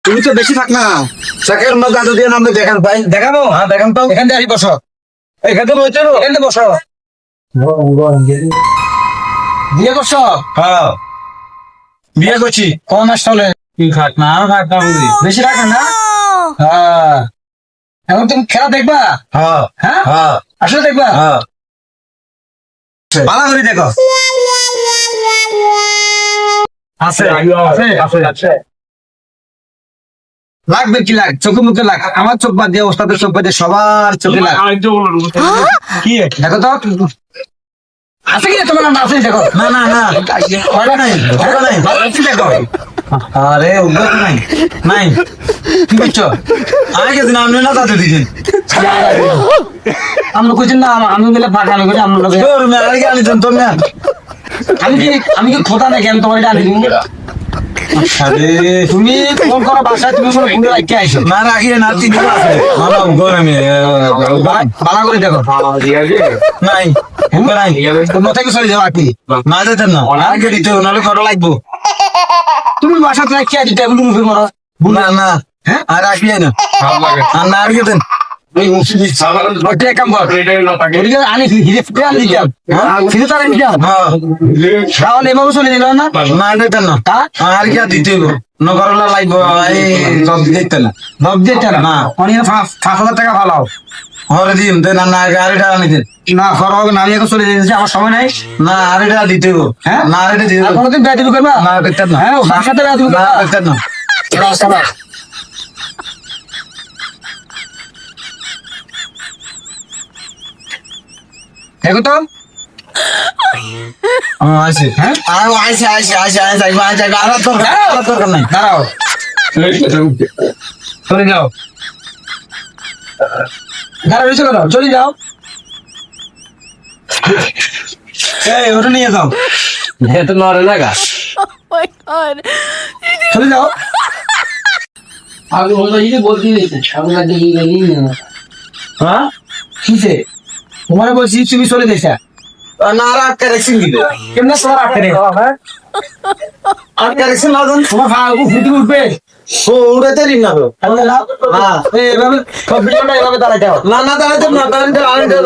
তুমি তো বেশি থাক না শাকের মধ্যে আলু দিয়ে নামলে দেখান ভাই দেখাবো হ্যাঁ দেখান তো এখান থেকে আসি বসো এখানে বসে এখানে বসো বিয়ে করছো হ্যাঁ বিয়ে করছি কোন মাস চলে কি খাক না খাক না বুঝি বেশি রাখেন না হ্যাঁ এখন তুমি খেলা দেখবা হ্যাঁ হ্যাঁ হ্যাঁ আসলে দেখবা হ্যাঁ ভালো করে দেখো আছে আছে লাগবে কি লাগ চোখে মুখে লাগ আমার চোখ বাদ দিয়ে ওস্তাদের চোখ বাদ দিয়ে সবার চোখে লাগ কি দেখো তো আছে কি তোমার নাম আছে দেখো না না না ওটা নাই দেখো আরে ওটা নাই নাই কি করছো আগে কেদিন আপনি না দাদু দিছেন আমরা কইছেন না আমি বলে ফাঁকা না করে আমরা লোকে আগে আনিছেন তো না আমি কি খোদা নাকি আমি তোমার এটা আনি দিব আরে তুমি ফোন করো বাসায় তুমি কোনো ফোন রাখতে আইছো না রাখিয়ে না তিন দিন আছে মামা গরমে বালা করে দেখো নাই নাই কোথা থেকে চলে যাও আপনি না যেতেন না আগে দিতে নাহলে কত লাগবো তুমি বাসাতে রাখি আজ টেবিল মুখে করো না না হ্যাঁ আর রাখিয়ে না আর না আর গেতেন এই মুসিদি সাবান নটে কাম কর এটা আনি হিরে ফুটে আনি যাব ফিরে তার আনি যাব তাহলে এভাবে চলে দিল না না যেতেন না আর কি দিতে হবে নগরলা লাগবো এই জব দিতে না জব দিতে না অনেক 5,000 টাকা ভালো হরে দিন দেন না গাড়িটা আনি দেন না খর হবে না আমি এখন চলে যেতেছি আমার সময় নাই না আর এটা দিতে হবে হ্যাঁ না আর এটা দিতে হবে কোনদিন বেয়াদবি করবা না করতে না হ্যাঁ ওর সাথে বেয়াদবি করবা না করতে না রাস্তা দেখো তো আইসে হ্যাঁ আইসে আইসে আইসে আইসে আইসে আর দরকার নাই দাঁড়াও চলে যাও দাঁড়াও এসে দাঁড়াও চলে যাও এই ওটা নিয়ে যাও তো নড়ে লাগা চলে যাও আগে বলতো যদি বলতে দিতে সামনে দিকে গেলি না হ্যাঁ কিসে তোমার বলছি তুমি চলে গেছা না আর আটকা রেখেছি কেমন তোমার আটকা রে আটকা রেখেছি না তোমার ফুটি উঠবে ও উড়াতে রিন না হ্যাঁ এইভাবে কম্পিটিশনে এইভাবে দাঁড়াতে হবে না না দাঁড়াতে না দাঁড়াতে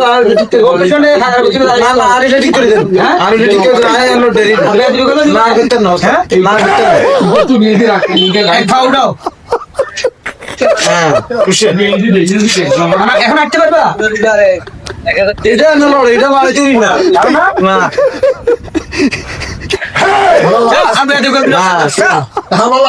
আর ঠিক করে কম্পিটিশনে থাকার ভিতরে না না আর এটা ঠিক করে দেন আর এটা ঠিক করে দেন আয় দেরি না করতে না হ্যাঁ না করতে না তুই নিয়ে রাখ নিয়ে এক খাও দাও হ্যাঁ খুশি এখন আটতে পারবা এটা না লড় এটা বাড়ি তুমি না না আমরা এটা করব না আমার